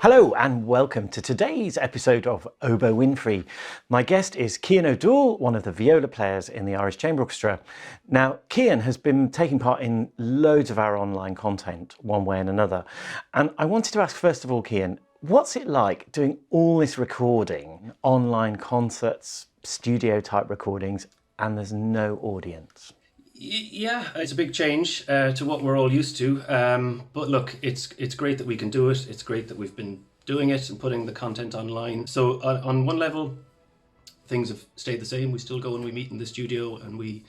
Hello and welcome to today's episode of Oboe Windfree. My guest is Cian Dúill, one of the viola players in the Irish Chamber Orchestra. Now, Cian has been taking part in loads of our online content, one way and another. And I wanted to ask, first of all, Cian, what's it like doing all this recording, online concerts, studio type recordings, and there's no audience? Yeah, it's a big change to what we're all used to. But look, it's great that we can do it. It's great that we've been doing it and putting the content online. So on one level, things have stayed the same. We still go and we meet in the studio and we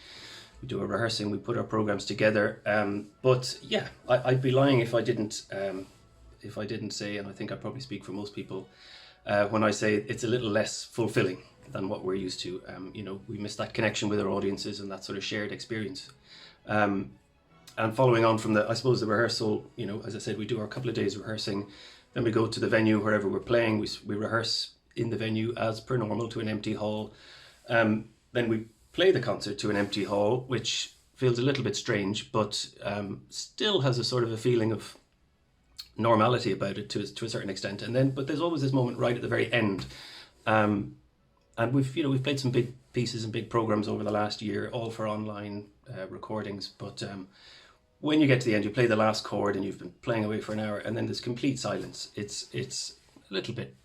do our rehearsing. We put our programs together. But yeah, I'd be lying if I didn't say, and I think I probably speak for most people when I say it's a little less fulfilling than what we're used to. We miss that connection with our audiences and that sort of shared experience. And following on from the rehearsal, as I said, we do our couple of days rehearsing, then we go to the venue wherever we're playing. We rehearse in the venue as per normal to an empty hall. Then we play the concert to an empty hall, which feels a little bit strange, but still has a sort of a feeling of normality about it to a certain extent. But there's always this moment right at the very end. And we've played some big pieces and big programs over the last year, all for online recordings. But when you get to the end, you play the last chord and you've been playing away for an hour, and then there's complete silence. It's a little bit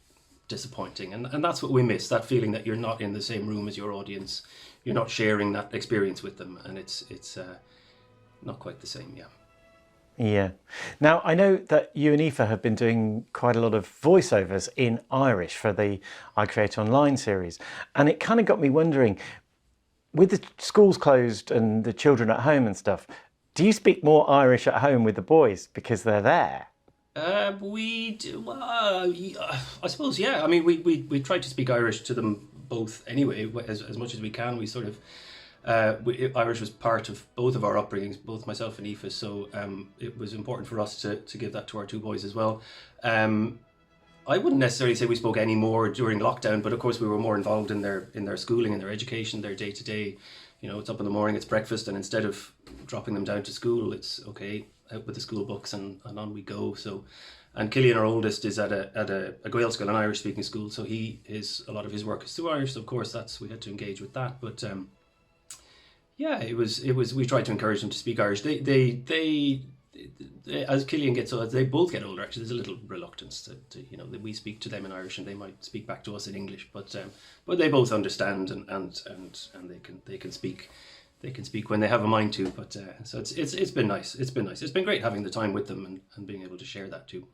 disappointing, and that's what we miss. That feeling that you're not in the same room as your audience, you're not sharing that experience with them, and it's not quite the same. Yeah. Yeah. Now, I know that you and Aoife have been doing quite a lot of voiceovers in Irish for the I Create Online series. And it kind of got me wondering, with the schools closed and the children at home and stuff, do you speak more Irish at home with the boys because they're there? We do. I suppose, yeah. I mean, we try to speak Irish to them both anyway, as much as we can. We sort of... Irish was part of both of our upbringings, both myself and Aoife, so it was important for us to give that to our two boys as well. I wouldn't necessarily say we spoke any more during lockdown, but of course we were more involved in their schooling and their education, their day to day. It's up in the morning, it's breakfast, and instead of dropping them down to school, it's okay, out with the school books and on we go. So, and Cian, our oldest, is at a Gael school, an Irish speaking school, so a lot of his work is through Irish. So of course we had to engage with that, but. Yeah, it was. We tried to encourage them to speak Irish. They as Cian gets older, they both get older. Actually, there's a little reluctance to that we speak to them in Irish and they might speak back to us in English. But they both understand and they can speak when they have a mind to. But so it's been nice. It's been nice. It's been great having the time with them and being able to share that too.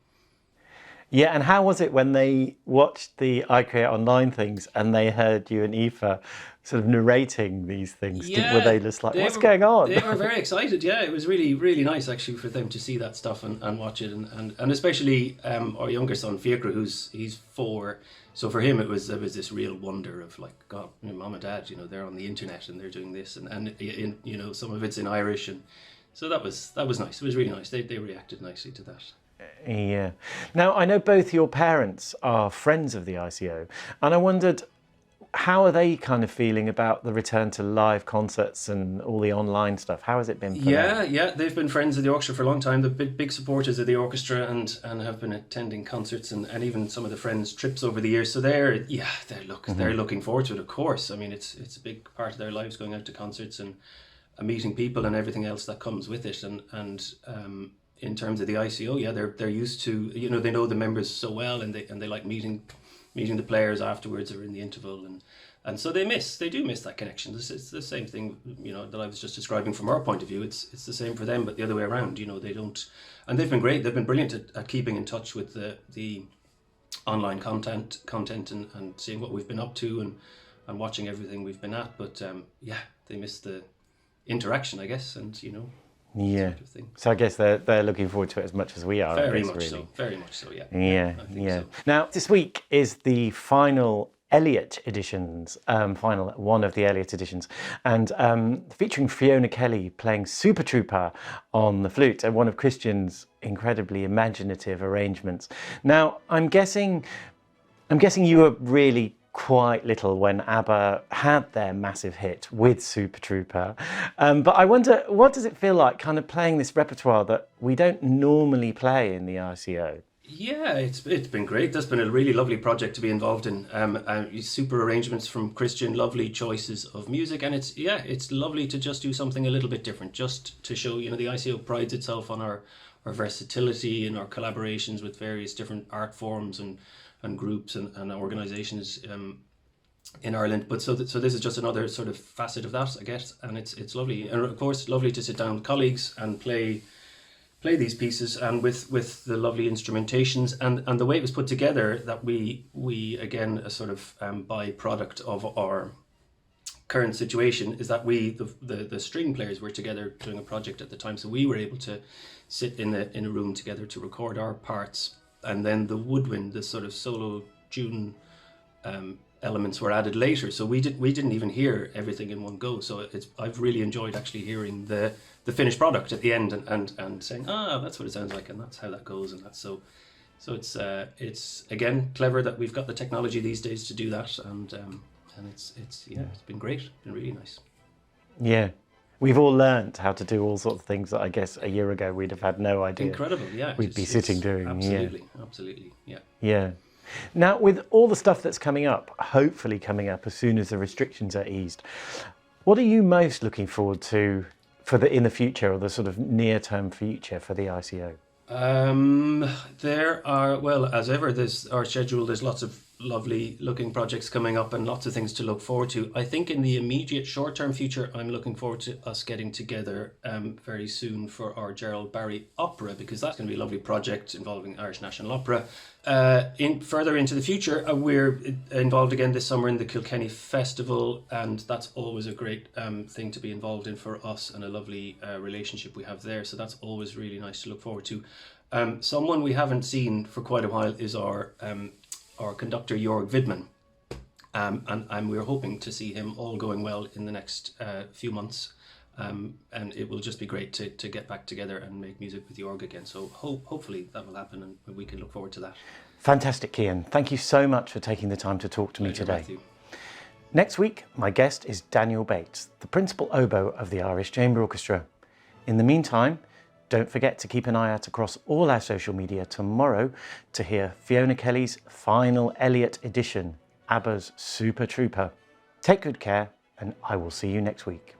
Yeah, and how was it when they watched the I Create Online things and they heard you and Aoife sort of narrating these things? Yeah, were they just like, what's going on? They were very excited, yeah. It was really, really nice actually for them to see that stuff and watch it. And especially our younger son, Fiacre, he's 4. So for him, there was this real wonder of like, God, Mom and Dad, they're on the internet and they're doing this. And some of it's in Irish. And so that was nice. It was really nice. They reacted nicely to that. Yeah. Now, I know both your parents are friends of the ICO, and I wondered, how are they kind of feeling about the return to live concerts and all the online stuff? How has it been for them? Yeah, they've been friends of the orchestra for a long time. They're big supporters of the orchestra and have been attending concerts and even some of the friends' trips over the years. So they're looking forward to it, of course. I mean, it's a big part of their lives going out to concerts and meeting people and everything else that comes with it. And in terms of the ICO, yeah, they're used to, they know the members so well and they like meeting the players afterwards or in the interval, and so they do miss that connection. It's the same thing, that I was just describing from our point of view. It's the same for them, but the other way around. They don't, and they've been great. They've been brilliant at keeping in touch with the online content and seeing what we've been up to and watching everything we've been at. But yeah, they miss the interaction, I guess, and Yeah. sort of thing. So I guess they're looking forward to it as much as we are. Very I guess, much really. so. Very much so. Yeah. Yeah. I think Yeah. so. Now this week is the final Elliott editions, final one of the Elliott editions, and featuring Fiona Kelly playing Super Trooper on the flute, and one of Christian's incredibly imaginative arrangements. Now I'm guessing you were really quite little when ABBA had their massive hit with Super Trooper. But I wonder, what does it feel like kind of playing this repertoire that we don't normally play in the ICO? Yeah, it's been great. That's been a really lovely project to be involved in. Super arrangements from Christian, lovely choices of music, and it's lovely to just do something a little bit different, just to show, the ICO prides itself on our versatility and our collaborations with various different art forms and groups and organisations in Ireland. But so this is just another sort of facet of that, I guess, and it's lovely, and of course lovely to sit down with colleagues and play these pieces, and with the lovely instrumentations and the way it was put together, that we again, a sort of byproduct of our current situation, is that the string players were together doing a project at the time, so we were able to sit in a room together to record our parts, and then the woodwind, the sort of solo tune elements were added later, so we didn't even hear everything in one go. So I've really enjoyed actually hearing the finished product at the end and saying, that's what it sounds like, and that's how that goes, and that's so it's again clever that we've got the technology these days to do that, and it's been great, it's been really nice. Yeah, we've all learnt how to do all sorts of things that I guess a year ago we'd have had no idea. Incredible, yeah. We'd be sitting doing. Absolutely, yeah. Yeah. Now, with all the stuff that's coming up, hopefully coming up as soon as the restrictions are eased, what are you most looking forward to in the future, or the sort of near-term future for the ICO? There are, well, as ever, there's our schedule. There's lots of lovely looking projects coming up and lots of things to look forward to. I think in the immediate short-term future, I'm looking forward to us getting together very soon for our Gerald Barry Opera, because that's going to be a lovely project involving Irish National Opera. Further into the future, we're involved again this summer in the Kilkenny Festival, and that's always a great thing to be involved in for us, and a lovely relationship we have there. So that's always really nice to look forward to. Someone we haven't seen for quite a while is our conductor Jörg Widman, and we're hoping to see him, all going well, in the next few months, and it will just be great to get back together and make music with Jörg again. So hopefully that will happen, and we can look forward to that. Fantastic, Cian. Thank you so much for taking the time to talk to me today. Matthew. Next week, my guest is Daniel Bates, the principal oboe of the Irish Chamber Orchestra. In the meantime, don't forget to keep an eye out across all our social media tomorrow to hear Fiona Kelly's final Elliott edition, ABBA's Super Trooper. Take good care, and I will see you next week.